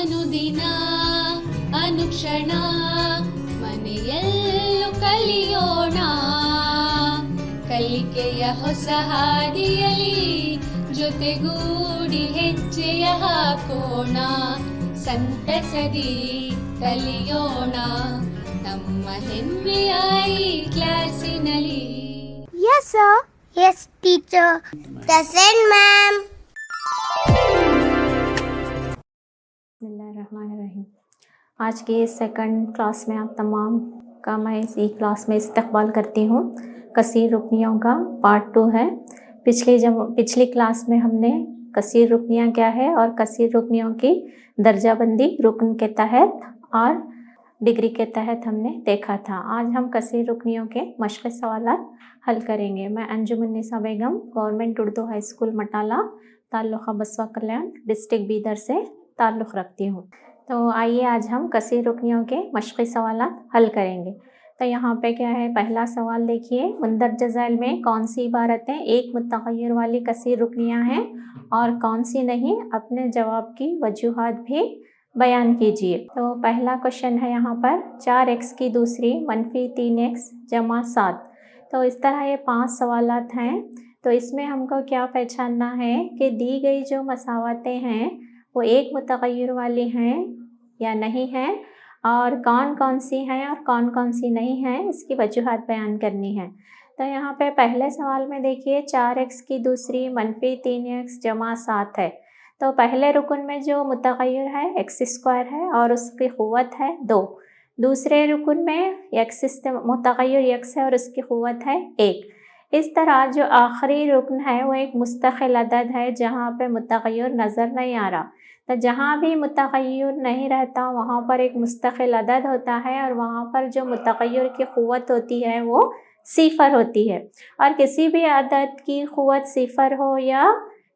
ಅನುದಿನ ಅನುಕ್ಷಣ ಮನೆಯಲ್ಲೂ ಕಲಿಯೋಣ ಕಲಿಕೆಯ ಹೊಸ ಹಾದಿಯಲಿ ಜೊತೆಗೂಡಿ ಹೆಜ್ಜೆಯ ಹಾಕೋಣ ಸಂತಸದಿ ಕಲಿಯೋಣ ನಮ್ಮ ಹೆಮ್ಮೆಯ ಈ ಕ್ಲಾಸಿನಲ್ಲಿ. Yes, sir. Yes, teacher. Present, ma'am. बिस्मिल्लाहिर्रहमानिर्रहीम। आज के सेकंड क्लास में आप तमाम का मैं इसी क्लास में इस्तकबाल करती हूँ। कसीर रुकनियों का पार्ट 2 है। पिछली क्लास में हमने कसीर रुकनियाँ क्या है और कसीर रुकनियों की दर्जाबंदी रुकन के तहत और डिग्री के तहत हमने देखा था। आज हम कसीर रुकनियों के मश्क़ सवालात हल करेंगे। मैं अंजुमुन्निसा बेगम, गवर्नमेंट उर्दू हाई स्कूल मटाला, ताल्लुक़ बसवा कल्याण, डिस्ट्रिक्ट बीदर से ताल्लुक़ रखती हूँ। तो आइए आज हम कसीर रुकनियों के मश्क़ी सवालात हल करेंगे। तो यहाँ पे क्या है, पहला सवाल देखिए, मुंदरज ज़ैल में कौन सी इबारतें एक मुतग़य्यर वाली कसीर रुकनियाँ हैं और कौन सी नहीं, अपने जवाब की वजूहात भी बयान कीजिए। तो पहला क्वेश्चन है यहाँ पर 4x की दूसरी -3x जमा 7। तो इस तरह ये 5 सवालात हैं। तो इसमें हमको क्या पहचानना है कि दी गई जो मसावतें हैं वो एक मुतग़य्यर वाली हैं या नहीं हैं, और कौन कौन सी हैं और कौन कौन सी नहीं हैं, इसकी वजूहात बयान करनी है। तो यहाँ पे पहले सवाल में देखिए 4x की दूसरी -3x जमा 7 है। तो पहले रुकन में जो मुतग़य्यर है x² है और उसकी क़ुव्वत है 2। दूसरे रुकन में मुतग़य्यर x है और उसकी क़ुव्वत है 1। इस तरह जो आखिरी रुकन है वो एक मुस्तक़िल अदद है जहाँ पे मुतग़य्यर नज़र नहीं आ रहा। तो जहाँ भी मुतग़य्यर नहीं रहता वहाँ पर एक मुस्तक़िल अदद होता है और वहाँ पर जो मुतग़य्यर की क़ुव्वत होती है वो 0 होती है। और किसी भी अदद की क़ुव्वत 0 हो या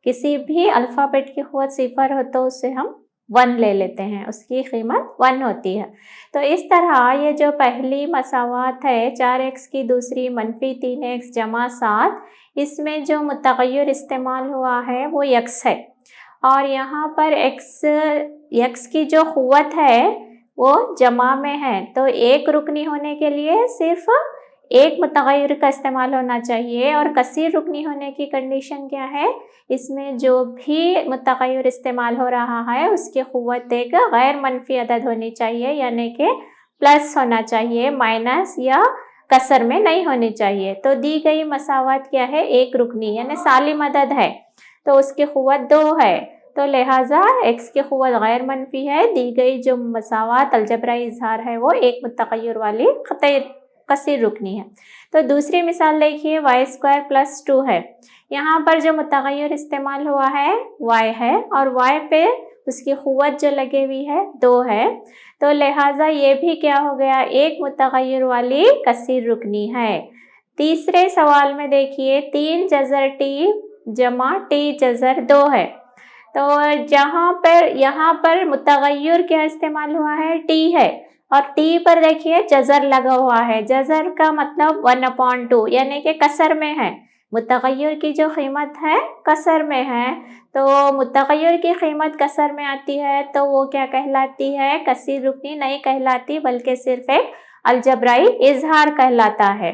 किसी भी अल्फ़ाबेट की क़ुव्वत 0 हो तो उसे हम 1 ले लेते हैं, उसकी कीमत 1 होती है। तो इस तरह ये जो पहली मसावात है 4x की दूसरी -3x जमा 7, इसमें जो मुतग़य्यर इस्तेमाल हुआ है वो x है और यहाँ पर x की जो क़ुव्वत है वो जमा में है। तो एक रुकनी होने के लिए सिर्फ एक मुतग़य्यर का इस्तेमाल होना चाहिए। और कसीर रुकनी होने की कंडीशन क्या है, इसमें जो भी मुतग़य्यर इस्तेमाल हो रहा है उसकी क़ुव्वत एक गैर मनफी अदद होनी चाहिए, यानी कि प्लस होना चाहिए, माइनस या कसर में नहीं होनी चाहिए। तो दी गई मसावत क्या है, एक रुकनी यानी सालिम अदद है तो उसकी क़ुव्वत 2 है, तो लिहाजा x की क़ुव्वत गैर मनफी है। दी गई जो मसावत अलजबराई इज़हार है वो एक मुतग़य्यर वाली कसीर रुकनी है। तो दूसरी मिसाल देखिए y² + 2 है। यहाँ पर जो मुतग़य्यर इस्तेमाल हुआ है y है और y पे उसकी क़ुव्वत जो लगी हुई है 2 है, तो लिहाजा ये भी क्या हो गया, एक मुतग़य्यर वाली कसीर रुकनी है। तीसरे सवाल में देखिए 3 जज़र t जमा t जज़र 2 है। तो यहाँ पर मुतग़य्यर क्या इस्तेमाल हुआ है, t है और t पर देखिए जज़र लगा हुआ है। जज़र का मतलब 1/2 यानी कि कसर में है। मुतग़य्यर की जो कीमत है कसर में है, तो मुतग़य्यर की कीमत कसर में आती है तो वो क्या कहलाती है, कसीर रुकनी नहीं कहलाती बल्कि सिर्फ एक अलजबराई इज़हार कहलाता है।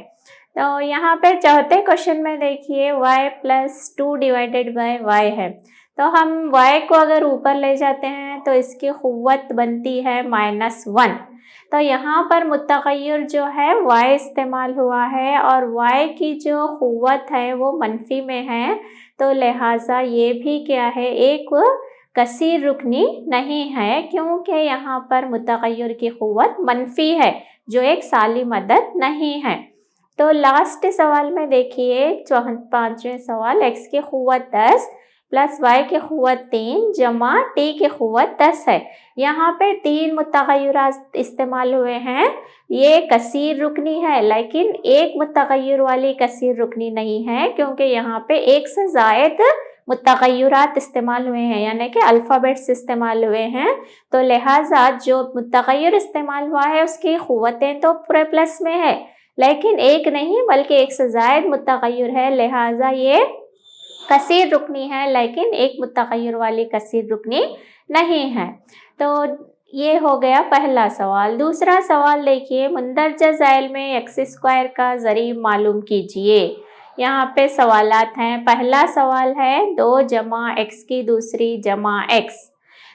तो यहाँ पे चौथे क्वेश्चन में देखिए y + 2 / y है। तो हम y को अगर ऊपर ले जाते हैं तो इसकी क़ुव्वत बनती है -1। तो यहाँ पर मुतग़य्यर जो है y इस्तेमाल हुआ है और y की जो क़ुव्वत है वो मनफी में है, तो लिहाजा ये भी क्या है, एक कसीर रुकनी नहीं है क्योंकि यहाँ पर मुतग़य्यर की क़ुव्वत मनफी है जो एक सालिम अदद नहीं है। तो लास्ट सवाल में देखिए 5वें सवाल, x की क़ुव्वत 10 + y की क़ुव्वत 3 जमा t की क़ुव्वत 10 है। यहाँ पे 3 मुतग़य्यरात इस्तेमाल हुए हैं। ये कसीर रुकनी है लेकिन एक मुतग़य्यर वाली कसीर रुकनी नहीं है क्योंकि यहाँ पे एक से ज़ायद मुतग़य्यरात इस्तेमाल हुए हैं यानी कि अल्फ़ाबेट्स इस्तेमाल हुए हैं। तो लिहाजा जो मुतग़य्यर इस्तेमाल हुआ है उसकी क़ुव्वतें तो पूरे प्लस में है लेकिन एक नहीं बल्कि एक से ज़ायद मुतग़य्यर है, लिहाजा ये कसीर रुकनी है, लेकिन एक मुतगय्यर वाली कसीर रुकनी नहीं है। तो ये हो गया पहला सवाल। दूसरा सवाल देखिए, मुंदरजा ज़ैल में एक्स स्क्वायर का ज़रीब मालूम कीजिए। यहाँ पे सवालात हैं। पहला सवाल है 2 जमा एक्स की दूसरी जमा एक्स।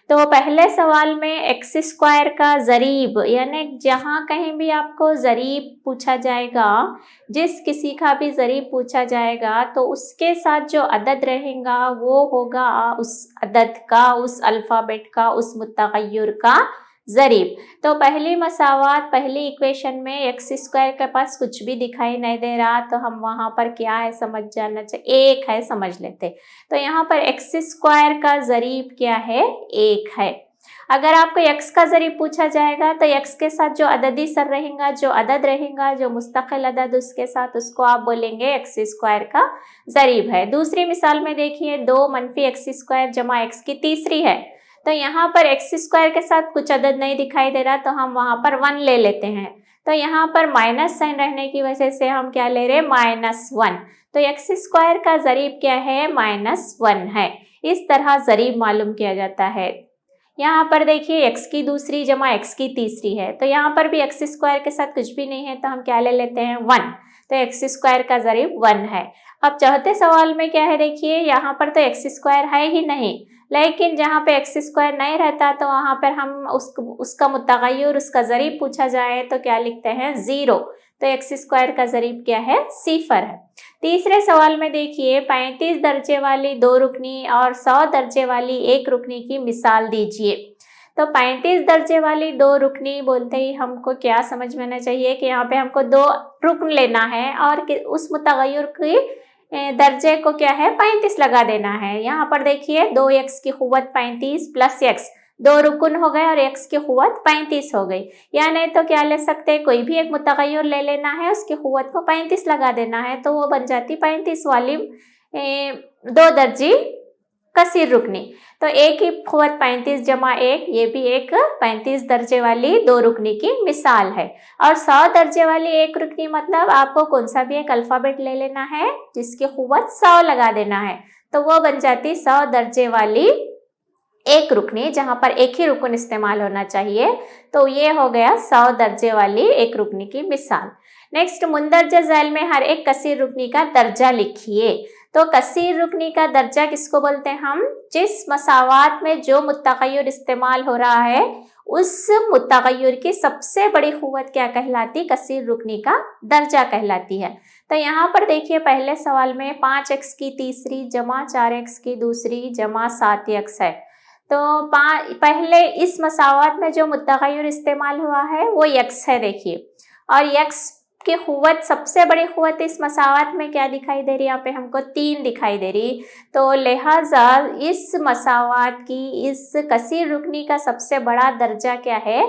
तो पहले सवाल में एक्स स्क्वायर का ज़रीब, यानी जहाँ कहीं भी आपको ज़रीब पूछा जाएगा, जिस किसी का भी ज़रीब पूछा जाएगा, तो उसके साथ जो अदद रहेगा वो होगा उस अदद का, उस अल्फ़ाबेट का, उस मुतगय्यर का ज़रीब। तो पहली मसावात, पहली इक्वेशन में एक्स स्क्वायर के पास कुछ भी दिखाई नहीं दे रहा, तो हम वहाँ पर क्या है समझ जाना चाहिए, एक है, समझ लेते। तो यहाँ पर एक्स स्क्वायर का ज़रीब क्या है, एक है। अगर आपको x का ज़रीब पूछा जाएगा तो x के साथ जो अददी सर रहेगा, जो अदद रहेगा, जो मुस्तकिल अदद उसके साथ, उसको आप बोलेंगे एक्स स्क्वायर का ज़रीब है। दूसरी मिसाल में देखिए 2 मनफी एक्स स्क्वायर जमा x की तीसरी है। तो यहाँ पर एक्स स्क्वायर के साथ कुछ अदद नहीं दिखाई दे रहा, तो हम वहाँ पर 1 ले लेते हैं। तो यहाँ पर माइनस साइन रहने की वजह से हम क्या ले रहे हैं, -1। तो एक्स स्क्वायर का ज़रीब क्या है, -1 है। इस तरह ज़रीब मालूम किया जाता है। यहाँ पर देखिए x की दूसरी जमा x की तीसरी है, तो यहाँ पर भी एक्स स्क्वायर के साथ कुछ भी नहीं है, तो हम क्या ले लेते हैं, 1। तो एक्स स्क्वायर का ज़रीब 1 है। अब चौथे सवाल में क्या है, देखिए यहाँ पर तो एक्स स्क्वायर है ही नहीं, लेकिन जहाँ पे एक्स स्क्वायर नहीं रहता तो वहाँ पर हम उसका मुतगय्यर, उसका ज़रीब पूछा जाए तो क्या लिखते हैं, 0। तो एक्स स्क्वायर का ज़रीब क्या है, 0 है। तीसरे सवाल में देखिए 35 दर्जे वाली 2 रुकनी और 100 दर्जे वाली 1 रुकनी की मिसाल दीजिए। तो 35 दर्जे वाली 2 रुकनी बोलते ही हमको क्या समझ में आना चाहिए कि यहाँ पे हमको 2 रुकन लेना है और उस मुतगय्यर की दर्जे को क्या है, 35 लगा देना है। यहाँ पर देखिए 2x की क़ुव्वत 35 प्लस x, 2 रुकन हो गए और x की क़ुव्वत 35 हो गई। या नहीं तो क्या ले सकते हैं, कोई भी एक मुतगय्यर ले लेना है, उसकी क़ुव्वत को 35 लगा देना है, तो वो बन जाती 35 वाली 2 दर्जी कसीर रुकनी। तो एक ही क़ुव्वत 35 जमा 1, ये भी एक 35 दर्जे वाली 2 रुकनी की मिसाल है। और 100 दर्जे वाली 1 रुकनी मतलब आपको कौन सा भी एक अल्फ़ाबेट ले लेना है जिसकी क़ुव्वत 100 लगा देना है, तो वो बन जाती 100 दर्जे वाली 1 रुकनी, जहाँ पर एक ही रुकन इस्तेमाल होना चाहिए। तो ये हो गया 100 दर्जे वाली 1 रुकनी की मिसाल। नेक्स्ट, मुंदरजा ज़ैल में हर एक कसीर रुकनी का दर्जा लिखिए। तो कसीर रुकनी का दर्जा किसको बोलते हैं हम, जिस मसावात में जो मुतगय्यर इस्तेमाल हो रहा है उस मुतगय्यर की सबसे बड़ी क़ुव्वत क्या कहलाती, कसीर रुकनी का दर्जा कहलाती है। तो यहाँ पर देखिए पहले सवाल में 5x की तीसरी जमा 4x की दूसरी जमा 7x है। तो पहले इस मसावात में जो मुतगय्यर इस्तेमाल हुआ है वो x है, देखिए, और x की क़ुव्वत, सबसे बड़ी क़ुव्वत इस मसावात में क्या दिखाई दे रही है, यहाँ पे हमको 3 दिखाई दे रही। तो लिहाजा इस मसावात की, इस कसीर रुकनी का सबसे बड़ा दर्जा क्या है,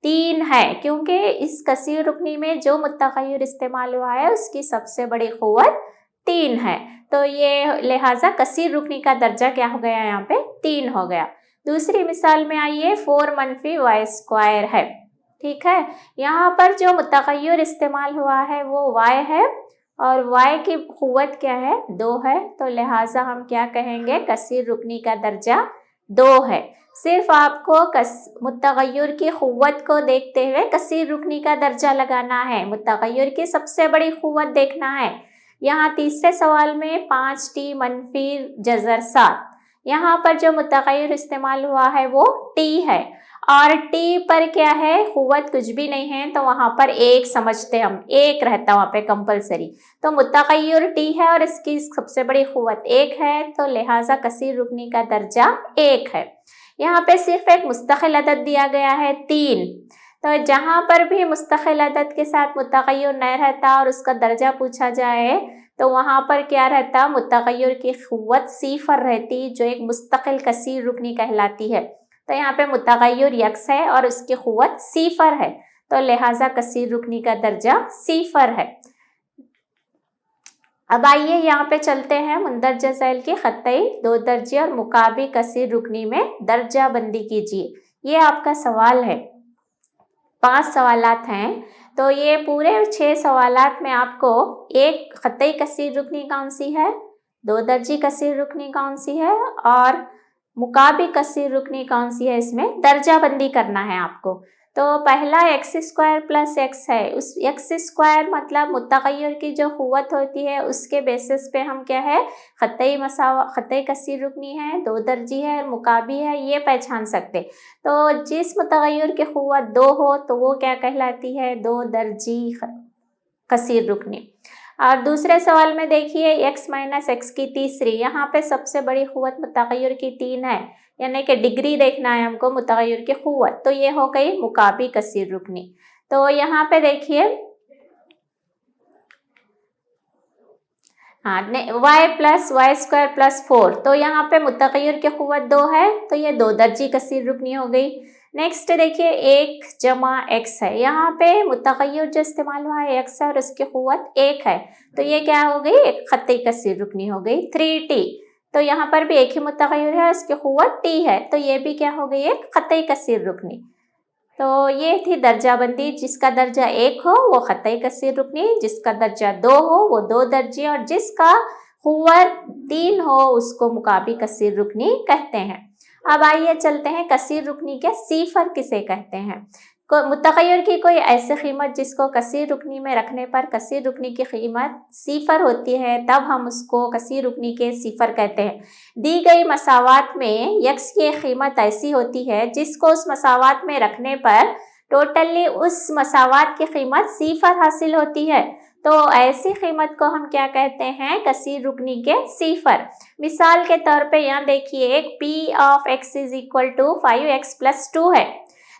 3 है, क्योंकि इस कसीर रुकनी में जो मुतगय्यर इस्तेमाल हुआ है उसकी सबसे बड़ी क़ुव्वत 3 है। तो ये लिहाजा कसीर रुकनी का दर्जा क्या हो गया, यहाँ पे 3 हो गया। दूसरी मिसाल में आइए 4 मनफी y स्क्वायर है, ठीक है। यहाँ पर जो मुतगय्यर इस्तेमाल हुआ है वो y है और y की क़ुव्वत क्या है, 2 है। तो लिहाजा हम क्या कहेंगे, कसीर रुकनी का दर्जा 2 है। सिर्फ आपको मुतगय्यर की क़ुव्वत को देखते हुए कसीर रुकनी का दर्जा लगाना है, मुतगय्यर की सबसे बड़ी क़ुव्वत देखना है। यहाँ तीसरे सवाल में 5t मनफी जज़र 7, यहाँ पर जो मुतगय्यर इस्तेमाल हुआ है वो t है और t पर क्या है, क़ुव्वत कुछ भी नहीं है, तो वहाँ पर 1 समझते हम, 1 रहता वहाँ पे कंपलसरी। तो मुतगय्यर t है और इसकी सबसे बड़ी क़ुव्वत 1 है, तो लिहाजा कसीर रुकनी का दर्जा 1 है। यहाँ पे सिर्फ एक मुस्तकिल अदद दिया गया है 3, तो जहाँ पर भी मुस्तकिल अदद के साथ मुतगय्यर नहीं रहता और उसका दर्जा पूछा जाए तो वहाँ पर क्या रहता, मुतगय्यर की क़ुव्वत 0 रहती, जो एक मुस्तकिल कसीर रुकनी कहलाती है। तो यहाँ पे मुतगय्यर x है और उसकी क़ुव्वत 0 है, तो लिहाजा कसीर रुकनी का दर्जा 0 है। अब आइए यहाँ पे चलते हैं मुंदरजा ज़ैल की ख़त्तई 2 दर्जे और मुकाबी कसीर रुकनी में दर्जा बंदी कीजिए। ये आपका सवाल है, 5 सवालात हैं, तो ये पूरे 6 सवालात में आपको एक ख़त्तई कसीर रुकनी कौन सी है, दो दर्जी कसीर रुकनी कौन सी है और मुकाबी कसीर रुकनी कौन सी है, इसमें दर्जा बंदी करना है आपको। तो पहला एक्स स्क्वायर प्लस एक्स है, उस एक्स स्क्वायर मतलब मुतगय्यर की जो क़ुव्वत होती है उसके बेसिस पे हम क्या है ख़तई कसीर रुकनी है, दो दर्जी है, मुकाबी है, ये पहचान सकते। तो जिस मुतगय्यर की क़ुव्वत 2 हो तो वो क्या कहलाती है, दो दर्जी कसीर रुकनी। और दूसरे सवाल में देखिए x माइनस एक्स की तीसरी, यहाँ पे सबसे बड़ी क़ुव्वत मुतगय्यर की 3 है, यानी कि डिग्री देखना है हमको मुतगय्यर की क़ुव्वत, तो ये हो गई मुकाबी कसीर रुकनी। तो यहाँ पे देखिए हाँ y plus y square plus 4, तो यहाँ पे मुतगय्यर की क़ुव्वत 2 है तो ये दो दर्जी कसीर रुकनी हो गई। नेक्स्ट देखिए 1 जमा x है, यहाँ पे मुतगय्यर जो इस्तेमाल हुआ है x है और उसकी क़ुव्वत 1 है, तो ये क्या हो गई, एक ख़तई कसीर रुकनी हो गई। 3t, तो यहाँ पर भी एक ही मुतगय्यर है, उसकी क़ुव्वत t है, तो ये भी क्या हो गई, एक ख़तई कसीर रुकनी। तो ये थी दर्जाबंदी, जिसका दर्जा 1 हो वो ख़तई कसीर रुकनी, जिसका दर्जा 2 हो वो दो दर्जी, और जिसका क़ुव्वत 3 हो उसको मुकाबी कसीर रुकनी कहते हैं। अब आइए चलते हैं कसीर रुकनी के सीफर किसे कहते हैं। मुतगय्यर की कोई ऐसी कीमत जिसको कसीर रुकनी में रखने पर कसीर रुकनी की कीमत सीफर होती है, तब हम उसको कसीर रुकनी के सीफर कहते हैं। दी गई मसावात में यक्स की कीमत ऐसी होती है जिसको उस मसावात में रखने पर टोटली उस मसावात की कीमत सीफर हासिल होती है, तो ऐसी कीमत को हम क्या कहते हैं, कसीर रुकनी के सीफर। मिसाल के तौर पे यहाँ देखिए P of x is equal to 5x plus 2 है,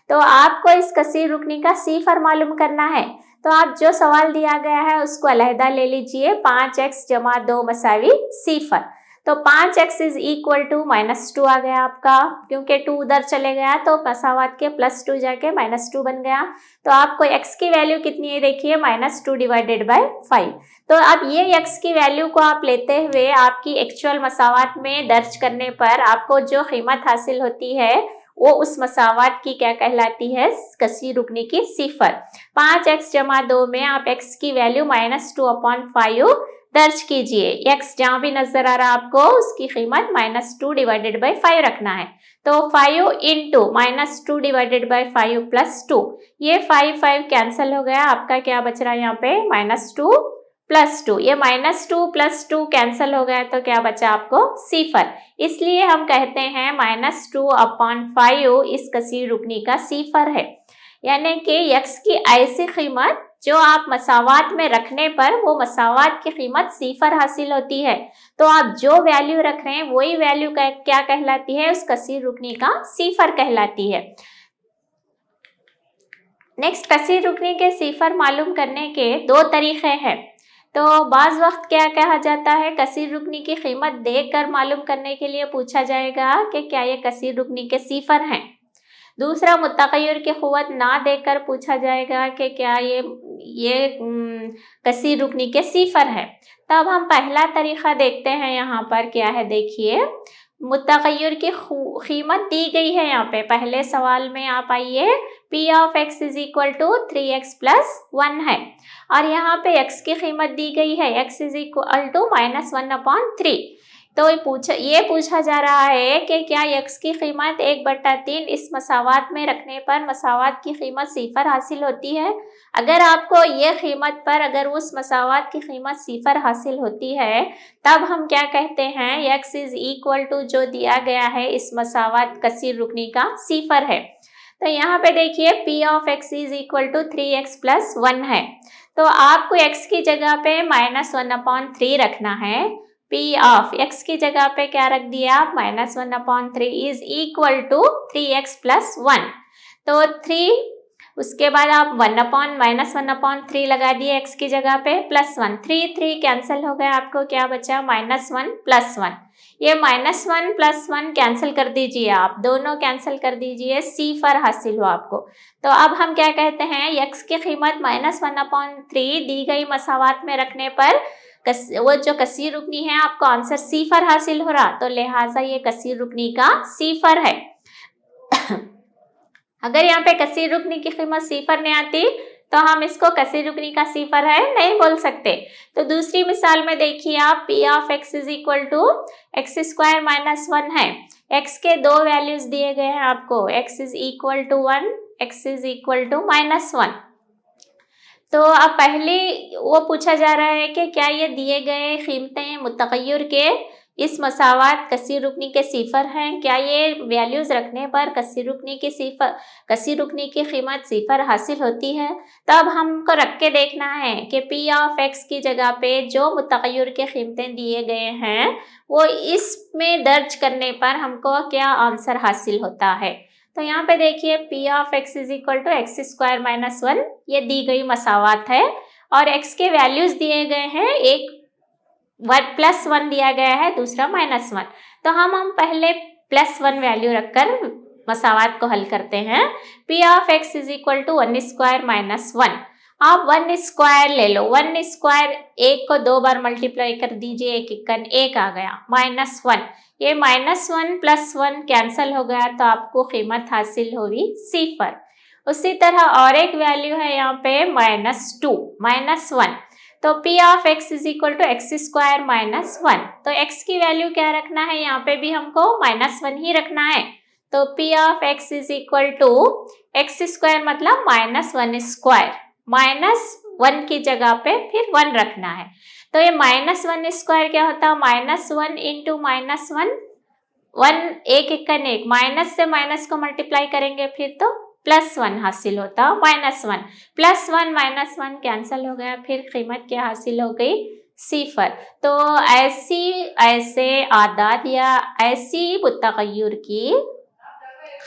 तो आपको इस कसीर रुकनी का सीफर मालूम करना है। तो आप जो सवाल दिया गया है उसको अलहदा ले लीजिए, 5x जमा 2 मसावी सीफर। तो 5x इज इक्वल टू -2 आ गया आपका, क्योंकि 2 उधर चले गया तो मसावात के +2 जाके -2 बन गया। तो आपको x की वैल्यू कितनी है देखिए, -2 डिवाइडेड बाय 5। तो अब ये x की वैल्यू को आप लेते हुए आपकी एक्चुअल मसावात में दर्ज करने पर आपको जो कीमत हासिल होती है वो उस मसावात की क्या कहलाती है, कसीर रुकनी की सीफर। 5x जमा 2 में आप x की वैल्यू -2/5 दर्ज कीजिए। x जहाँ भी नजर आ रहा है आपको उसकी कीमत -2 डिवाइडेड बाई 5 रखना है। तो 5 इंटू -2 डिवाइडेड बाई 5 प्लस 2, ये 5 कैंसिल हो गया, आपका क्या बच रहा है यहाँ पे -2 प्लस 2, ये -2 प्लस 2 कैंसिल हो गया तो क्या बचा आपको सीफर। इसलिए हम कहते हैं -2/5 इस कसीर रुकनी का सीफर है, यानी कि x की ऐसी कीमत जो आप मसावात में रखने पर वो मसावात की कीमत सीफर हासिल होती है। तो आप जो वैल्यू रख रहे हैं वही वैल्यू क्या कहलाती है, उस कसीर रुकनी का सीफर कहलाती है। नेक्स्ट, कसीर रुकनी के सीफर मालूम करने के 2 तरीके हैं। तो बाज़ वक्त क्या कहा जाता है, कसीर रुकनी की कीमत देखकर मालूम करने के लिए पूछा जाएगा कि क्या ये कसीर रुकनी के सीफर हैं। दूसरा, मुतगय्यर की क़ुव्वत ना देकर पूछा जाएगा कि क्या ये कसीर रुकनी के सीफर है। तब हम पहला तरीका देखते हैं, यहाँ पर क्या है देखिए, मुतगय्यर की कीमत दी गई है यहाँ पे पहले सवाल में, आप आइए P of x is equal to 3x plus 1 है, और यहाँ पे x की कीमत दी गई है x इज इक्वल टू -1/3। तो ये पूछा जा रहा है कि क्या x की कीमत 1/3 इस मसावात में रखने पर मसावात की कीमत सीफर हासिल होती है। अगर आपको ये कीमत पर अगर उस मसावात की कीमत सीफर हासिल होती है तब हम क्या कहते हैं, x इज इक्वल टू जो दिया गया है इस मसावात कसीर रुकनी का सीफर है। तो यहाँ पे देखिए P of x is equal to 3x plus 1 है, तो आपको x की जगह पे -1/3 रखना है। P ऑफ x की जगह पे क्या रख दिया आप, -1/3 is equal to 3x plus 1। तो 3, उसके बाद आप -1/3 लगा दिए x की जगह पे, +1, 3 कैंसिल हो गया, आपको क्या बचा -1 प्लस 1। ये -1 प्लस 1 कैंसिल कर दीजिए, आप दोनों कैंसिल कर दीजिए, सीफर हासिल हुआ आपको। तो अब हम क्या कहते हैं, x की कीमत -1/3 दी गई मसावात में रखने पर वो जो कसीर रुकनी है आपको आंसर सीफर हासिल हो रहा, तो लिहाजा ये कसीर रुकनी का सीफर है। अगर यहाँ पे कसीर रुकनी की कीमत सीफर नहीं आती तो हम इसको कसीर रुकनी का सिफर है नहीं बोल सकते। तो दूसरी मिसाल में देखिए आप, p of x is equal to x square minus 1 है। x के दो वैल्यूज दिए गए हैं आपको, x is equal to 1, x is equal to minus 1। तो अब पहले वो पूछा जा रहा है कि क्या ये दिए गए कीमतें मुतगय्यर के इस मसावात कसीर रुकनी के सिफर हैं, क्या ये वैल्यूज रखने पर कसीर रुकनी की कीमत सिफर हासिल होती है। तो अब हमको रख के देखना है कि p ऑफ x की जगह पे जो मुतगय्यर के कीमतें दिए गए हैं वो इसमें दर्ज करने पर हमको क्या आंसर हासिल होता है। तो यहाँ पे देखिए p of x is equal to x square minus 1, ये दी गई मसावात है और x के वैल्यूज दिए गए हैं, एक प्लस 1 दिया गया है, दूसरा माइनस 1। तो हम पहले प्लस 1 वैल्यू रखकर मसावात को हल करते हैं। p of x is equal to 1 square minus 1। आप 1 स्क्वायर ले लो, 1 स्क्वायर एक को 2 बार मल्टीप्लाई कर दीजिए, एक इक्कन एक आ गया, माइनस 1। ये माइनस 1 प्लस 1 कैंसल हो गया तो आपको कीमत हासिल हुई सिफर। उसी तरह और एक वैल्यू है यहाँ पे माइनस 2, माइनस 1। तो p of x is equal to x square minus 1। तो x की वैल्यू क्या रखना है, यहाँ पे भी हमको माइनस 1 ही रखना है। तो p of x is equal to x square मतलब माइनस 1 स्क्वायर, माइनस 1 की जगह पे फिर 1 रखना है। तो ये माइनस 1 स्क्वायर क्या होता है, माइनस 1 इंटू माइनस 1, 1 एक इक्कन एक, माइनस से माइनस को मल्टीप्लाई करेंगे फिर तो प्लस 1 हासिल होता, माइनस 1 प्लस 1 माइनस 1 कैंसिल हो गया, फिर कीमत क्या हासिल हो गई, सिफर। तो ऐसे आदाद या ऐसी मुतगय्यर की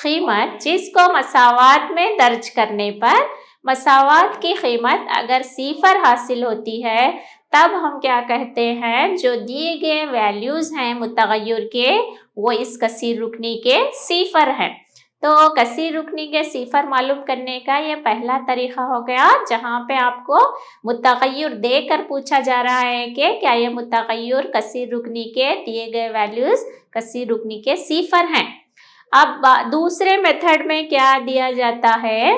कीमत जिसको मसावात में दर्ज करने पर मसावात की कीमत अगर सिफर हासिल होती है तब हम क्या कहते हैं, जो दिए गए वैल्यूज हैं मुतगय्यर के वो इस कसीर रुकनी के सिफर हैं। तो कसीर रुकनी के सिफर मालूम करने का ये पहला तरीका हो गया, जहाँ पे आपको मुतगय्यर देकर पूछा जा रहा है कि क्या ये मुतगय्यर कसीर रुकनी के दिए गए वैल्यूज कसीर रुकनी के सिफर हैं। अब दूसरे मेथड में क्या दिया जाता है,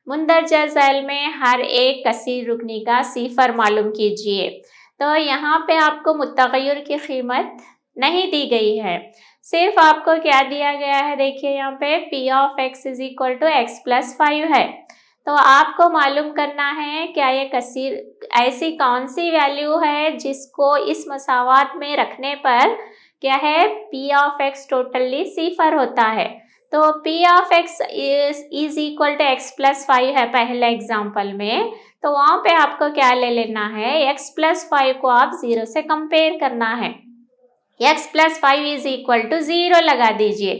मुंदरजा झैल में हर एक कसीर रुकनी का सिफर मालूम कीजिए। तो यहाँ पे आपको मुतगय्यर की कीमत नहीं दी गई है, सिर्फ आपको क्या दिया गया है, देखिए यहाँ पे p of x is equal to x plus 5 है। तो आपको मालूम करना है क्या ये कसीर ऐसी कौन सी वैल्यू है जिसको इस मसावात में रखने पर क्या है, p ऑफ x टोटली सिफर होता है। तो p of x is equal to x plus 5 है पहले एग्जाम्पल में, तो वहाँ पे आपको क्या ले लेना है, x प्लस 5 को आप 0 से कंपेयर करना है। x plus 5 is equal to 0 लगा दीजिए।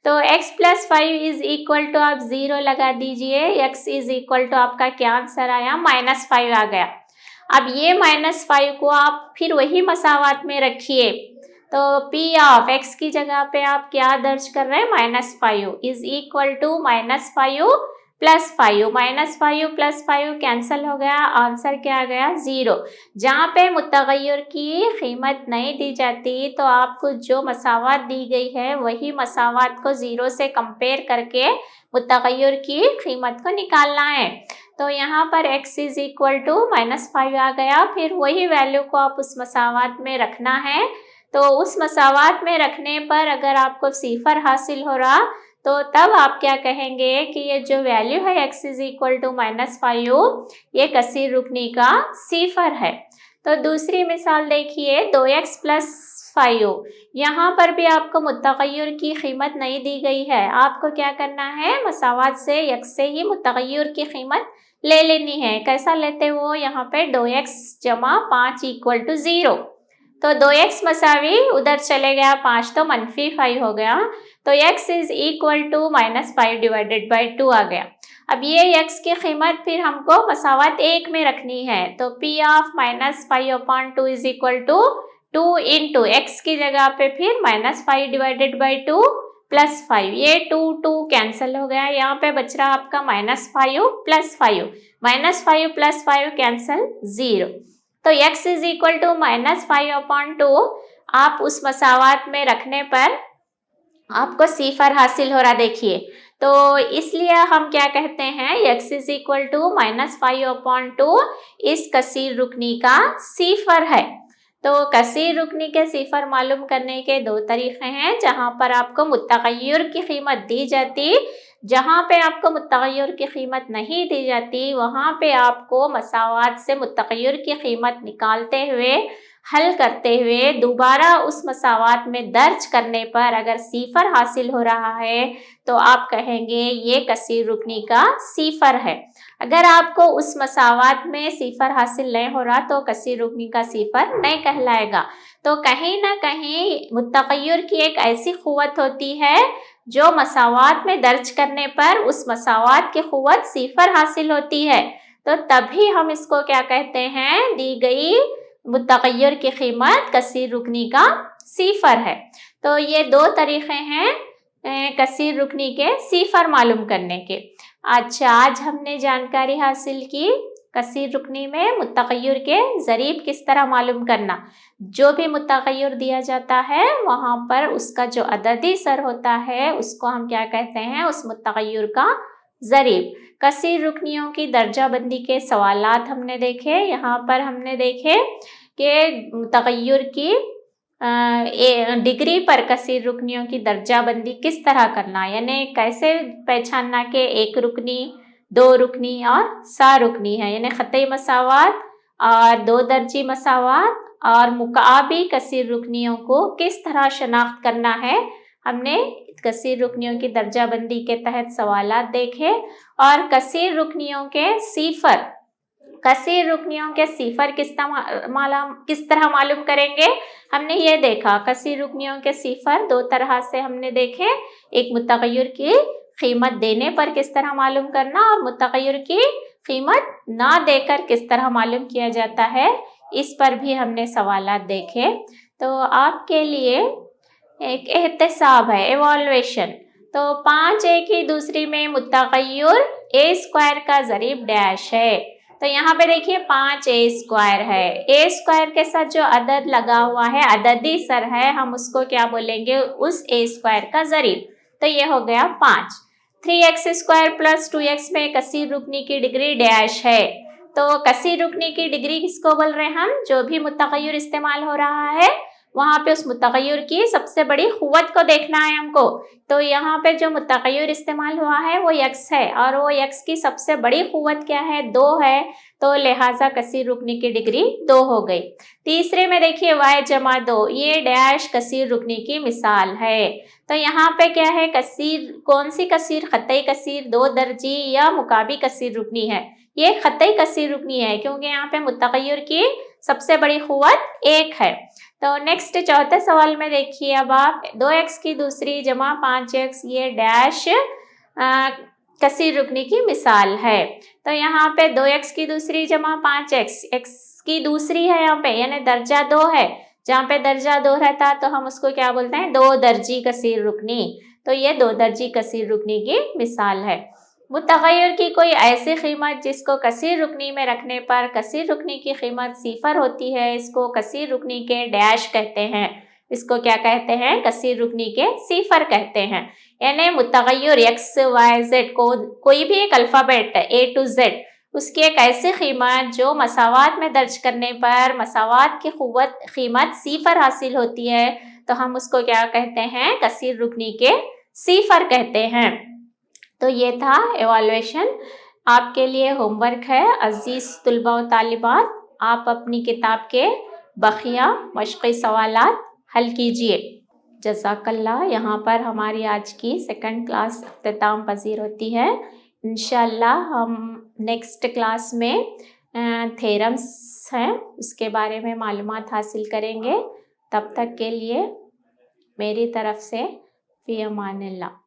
तो x plus 5 is equal to आप 0 लगा दीजिए, x इज इक्वल टू आपका क्या आंसर आया, माइनस 5 आ गया। अब ये माइनस 5 को आप फिर वही मसावात में रखिए। तो p ऑफ x की जगह पे आप क्या दर्ज कर रहे हैं, minus 5 is equal to minus 5 plus 5, minus 5 plus 5 cancel हो गया, आंसर क्या आ गया, 0। जहाँ पे मुतगय्यर की कीमत नहीं दी जाती तो आपको जो मसावात दी गई है वही मसावात को 0 से कंपेयर करके मुतगय्यर की कीमत को निकालना है। तो यहाँ पर x is equal to minus 5 आ गया, फिर वही वैल्यू को आप उस मसावात में रखना है। तो उस मसावात में रखने पर अगर आपको सिफर हासिल हो रहा तो तब आप क्या कहेंगे कि ये जो वैल्यू है x is equal to minus 5 ये कसीर रुकनी का सिफर है। तो दूसरी मिसाल देखिए 2x प्लस 5, यहाँ पर भी आपको मुतगय्यर की कीमत नहीं दी गई है। आपको क्या करना है, मसावात से x से ही मुतगय्यर की कीमत ले लेनी है। कैसा लेते हो, यहाँ पे 2x जमा 5 इक्वल टू 0। तो 2x मसावी उधर चले गया, 5 तो मनफी 5 हो गया। तो x is equal to minus 5 divided by 2 आ गया। अब ये x की कीमत फिर हमको मसावत 1 में रखनी है। तो p of minus 5/2 is equal to 2 into x की जगह पे फिर माइनस 5 डिवाइडेड बाई 2 प्लस 5, ये 2 कैंसिल हो गया, यहाँ पे बच रहा आपका minus 5 plus 5, minus 5 plus 5 cancel 0। तो x is equal to minus 5/2 आप उस मसावात में रखने पर आपको सिफर हासिल हो रहा, देखिए। तो इसलिए हम क्या कहते हैं, x इज इक्वल टू -5/2 इस कसीर रुकनी का सिफर है। तो कसीर रुकनी के सिफर मालूम करने के दो तरीके हैं। जहां पर आपको मुतगय्यर की कीमत दी जाती, जहां पे आपको मुतगय्यर की कीमत नहीं दी जाती, वहां पे आपको मसावात से मुतगय्यर की कीमत निकालते हुए, हल करते हुए, दोबारा उस मसावात में दर्ज करने पर अगर सिफर हासिल हो रहा है तो आप कहेंगे ये कसीर रुकनी का सिफर है। अगर आपको उस मसावात में सिफर हासिल नहीं हो रहा तो कसीर रुकनी का सिफर नहीं कहलाएगा। तो कहीं ना कहीं मुतगय्यर की एक ऐसी क़ुव्वत होती है जो मसावात में दर्ज करने पर उस मसावात की क़ुव्वत सिफर हासिल होती है, तो तभी हम इसको क्या कहते हैं, दी गई मुतगय्यर की कीमत कसीर रुकनी का सिफर है। तो ये दो तरीके हैं कसीर रुकनी के सिफर मालूम करने के। अच्छा, आज हमने जानकारी हासिल की कसीर रुकनी में मुतगय्यर के ज़रीब किस तरह मालूम करना। जो भी मुतगय्यर दिया जाता है वहाँ पर उसका जो अददी सर होता है उसको हम क्या कहते हैं, उस मुतगय्यर का ज़रीब। कसीर रुकनियों की दर्जाबंदी के सवालात हमने देखे। यहाँ पर हमने देखे कि मुतगय्यर की डिग्री पर कसीर रुकनियों की दर्जाबंदी किस तरह करना, यानी कैसे पहचानना कि एक रुकनी, दो रुकनी और सा रुकनी है, यानी ख़तई मसावात और दो दर्जी मसावात और मुकाबी कसीर रुकनियों को किस तरह शनाख्त करना है। हमने कसीर रुकनियों की दर्जाबंदी के तहत सवालात देखे। और कसीर रुकनियों के सिफर, कसीर रुकनियों के सिफर किस तरह मालूम करेंगे, हमने ये देखा। कसीर रुकनियों के सिफर दो तरह से हमने देखे, एक मुतगय्यर की कीमत देने पर किस तरह मालूम करना और मुतगय्यर की कीमत ना देकर किस तरह मालूम किया जाता है, इस पर भी हमने सवालात देखे। तो आपके लिए एक एहतसाब है, एवॉल्यूशन। तो 5a की दूसरी में मुतगय्यर a² का ज़रीब डैश है। तो यहाँ पे देखिए 5a² है। a² के साथ जो अदद लगा हुआ है, अददी सर है, हम उसको क्या बोलेंगे, उस a² का ज़रीब। तो ये हो गया 5। 3x² + 2x में कसीर रुकनी की डिग्री डैश है। तो कसीर रुकनी की डिग्री किसको बोल रहे हैं हम, जो भी मुतगय्यर इस्तेमाल हो रहा है वहाँ पे उस मुतगय्यर की सबसे बड़ी क़ुव्वत को देखना है हमको। तो यहाँ पे जो मुतगय्यर इस्तेमाल हुआ है वो x है और वो x की सबसे बड़ी क़ुव्वत क्या है, 2 है। तो लिहाजा कसीर रुकनी की डिग्री 2 हो गई। तीसरे में देखिए y+2, ये डैश कसीर रुकनी की मिसाल है। तो यहाँ पे क्या है, कसीर, कौन सी कसीर, ख़तई कसीर, दो दर्जी या मुकाबी कसीर रुकनी है। ये ख़तई कसीर रुकनी है क्योंकि यहाँ पे मुतगय्यर की सबसे बड़ी क़ुव्वत 1 है। तो नेक्स्ट चौथे सवाल में देखिए, अब आप 2x की दूसरी जमा 5x, ये डैश कसीर रुकनी की मिसाल है। तो यहाँ पे 2x की दूसरी जमा 5x, x की दूसरी है यहाँ पे, यानी दर्जा 2 है। जहाँ पे दर्जा 2 रहता तो हम उसको क्या बोलते हैं, दो दर्जी कसीर रुकनी। तो ये दो दर्जी कसीर रुकनी की मिसाल है। मुतगय्यर की कोई ऐसी कीमत जिसको कसीर रुकनी में रखने पर कसीर रुकनी की कीमत सिफर होती है, इसको कसीर रुकनी के डैश कहते हैं। इसको क्या कहते हैं, कसीर रुकनी के सिफर कहते हैं। यानी मुतगय्यर x, y, z को कोई भी एक अल्फ़ाबेट A to Z, उसकी एक ऐसी कीमत जो मसावात में दर्ज करने पर मसावात की कीमत सिफर हासिल होती है, तो हम उसको क्या कहते हैं, कसीर रुकनी के सिफर कहते हैं। तो ये था एवॉल्यूशन। आपके लिए होमवर्क है अजीज़ तुलबा व तालिबात, आप अपनी किताब के बखिया मश्क़ी सवालात हल कीजिए। जज़ाकल्लाह। यहाँ पर हमारी आज की सेकंड क्लास इख्तिताम पज़ीर होती है। इंशाअल्लाह हम नेक्स्ट क्लास में थेरम्स हैं उसके बारे में मालूमात हासिल करेंगे। तब तक के लिए मेरी तरफ से फ़ी अमानिल्लाह।